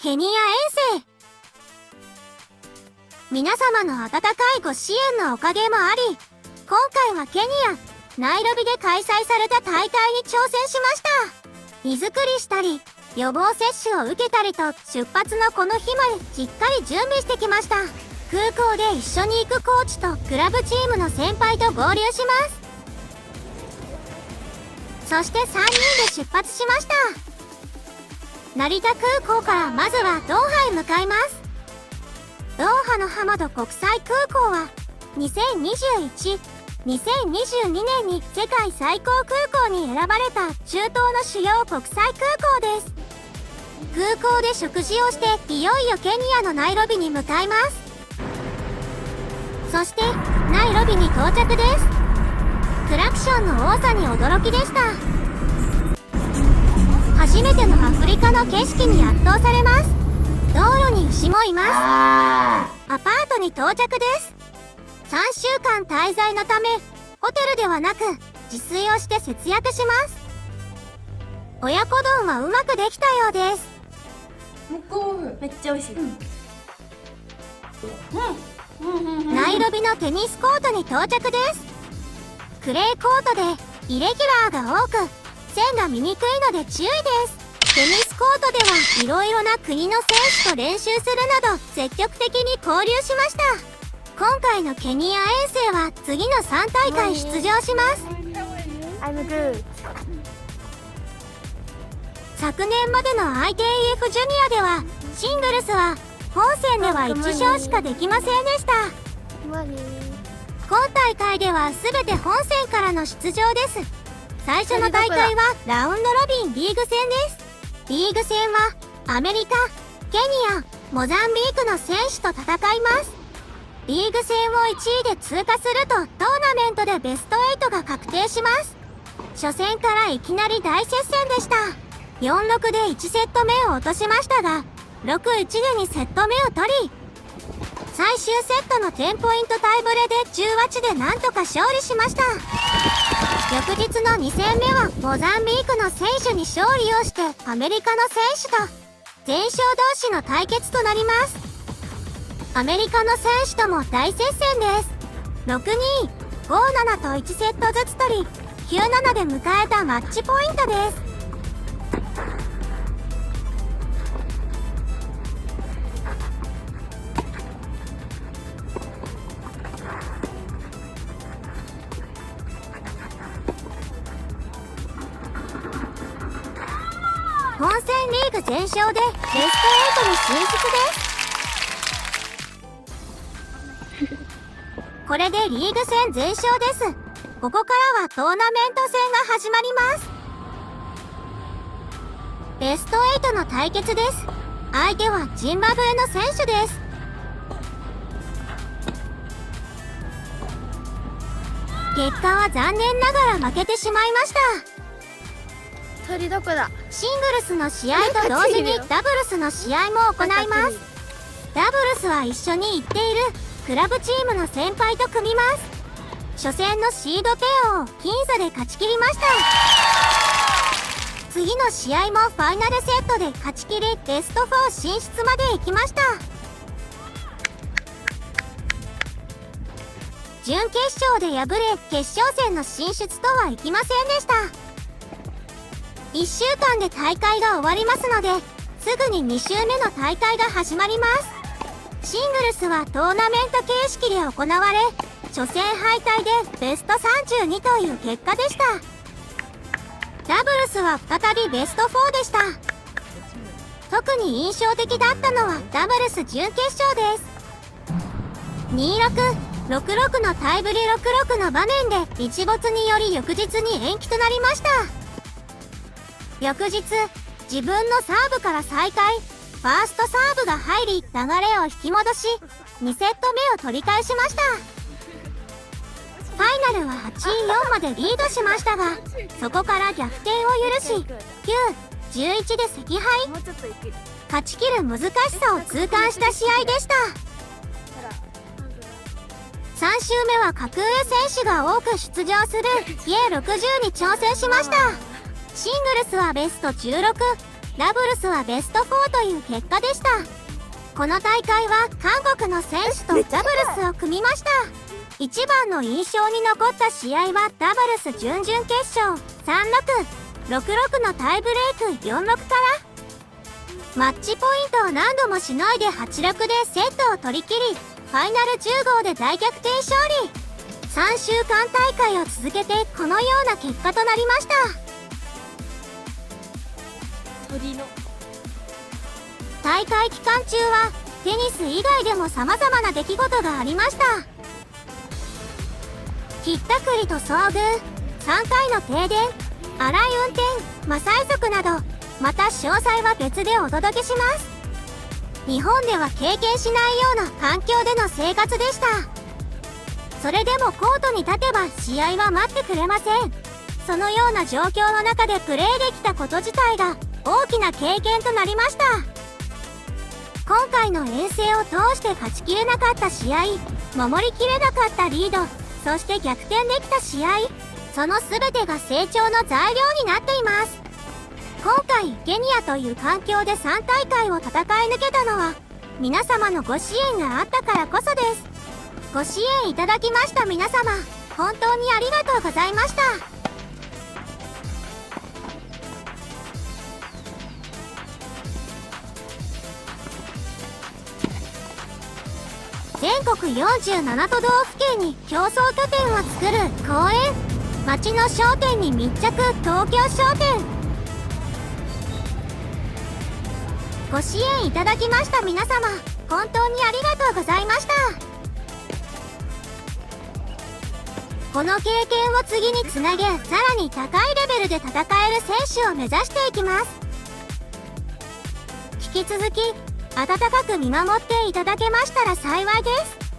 ケニア遠征。皆様の温かいご支援のおかげもあり、今回はケニア、ナイロビで開催された大会に挑戦しました。荷造りしたり、予防接種を受けたりと出発のこの日までしっかり準備してきました。空港で一緒に行くコーチとクラブチームの先輩と合流します。そして3人で出発しました。成田空港からまずはドーハへ向かいます。ドーハのハマド国際空港は2021、2022年に世界最高空港に選ばれた中東の主要国際空港です。空港で食事をしていよいよケニアのナイロビに向かいます。そしてナイロビに到着です。クラクションの多さに驚きでした。初めてのアフリカの景色に圧倒されます。道路に牛もいます。アパートに到着です。3週間滞在のためホテルではなく自炊をして節約します。親子丼はうまくできたようです。めっちゃ美味しい。ナイロビのテニスコートに到着です。クレーコートでイレギュラーが多く線が見にくいので注意です。テニスコートではいろいろな国の選手と練習するなど積極的に交流しました。今回のケニア遠征は次の3大会出場します。昨年までの ITF ジュニアではシングルスは本戦では1勝しかできませんでした。今大会では全て本戦からの出場です。最初の大会はラウンドロビンリーグ戦です。リーグ戦はアメリカ、ケニア、モザンビークの選手と戦います。リーグ戦を1位で通過するとトーナメントでベスト8が確定します。初戦からいきなり大接戦でした。4-6で1セット目を落としましたが、6-1で2セット目を取り、最終セットの10ポイントタイブレで18でなんとか勝利しました。翌日の2戦目はモザンビークの選手に勝利をしてアメリカの選手と全勝同士の対決となります。アメリカの選手とも大接戦です。6-2、5-7と1セットずつ取り、9-7で迎えたマッチポイントです。本戦リーグ全勝でベスト8に進出です。これでリーグ戦全勝です。ここからはトーナメント戦が始まります。ベスト8の対決です。相手はジンバブエの選手です。結果は残念ながら負けてしまいました。鳥どこだ。シングルスの試合と同時にダブルスの試合も行います。ダブルスは一緒に行っているクラブチームの先輩と組みます。初戦のシードペアを僅差で勝ち切りました。次の試合もファイナルセットで勝ち切りベスト4進出まで行きました。準決勝で敗れ決勝戦の進出とはいきませんでした。1週間で大会が終わりますので、すぐに2週目の大会が始まります。シングルスはトーナメント形式で行われ、初戦敗退でベスト32という結果でした。ダブルスは再びベスト4でした。特に印象的だったのはダブルス準決勝です。2-6、6-6のタイブリ6-6の場面で日没により翌日に延期となりました。翌日、自分のサーブから再開、ファーストサーブが入り流れを引き戻し、2セット目を取り返しました。ファイナルは 8-4 までリードしましたが、そこから逆転を許し、9-11で惜敗。勝ち切る難しさを痛感した試合でした。3週目は格上選手が多く出場する計60に挑戦しました。シングルスはベスト16、ダブルスはベスト4という結果でした。この大会は韓国の選手とダブルスを組みました。一番の印象に残った試合はダブルス準々決勝 3-6、6-6 のタイブレーク 4-6 からマッチポイントを何度もしのいで 8-6 でセットを取り切り、ファイナル10号で大逆転勝利。3週間大会を続けてこのような結果となりました。鳥の大会期間中はテニス以外でも様々な出来事がありました。ひったくりと遭遇、3回の停電、荒い運転、マサイ族など、また詳細は別でお届けします。日本では経験しないような環境での生活でした。それでもコートに立てば試合は待ってくれません。そのような状況の中でプレーできたこと自体が大きな経験となりました。今回の遠征を通して勝ちきれなかった試合、守りきれなかったリード、そして逆転できた試合、その全てが成長の材料になっています。今回ケニアという環境で3大会を戦い抜けたのは皆様のご支援があったからこそです。ご支援いただきました皆様、本当にありがとうございました。全国47都道府県に競争拠点を作る公園、町の商店に密着東京商店。ご支援いただきました皆様、本当にありがとうございました。この経験を次につなげ、さらに高いレベルで戦える選手を目指していきます。引き続き温かく見守っていただけましたら幸いです。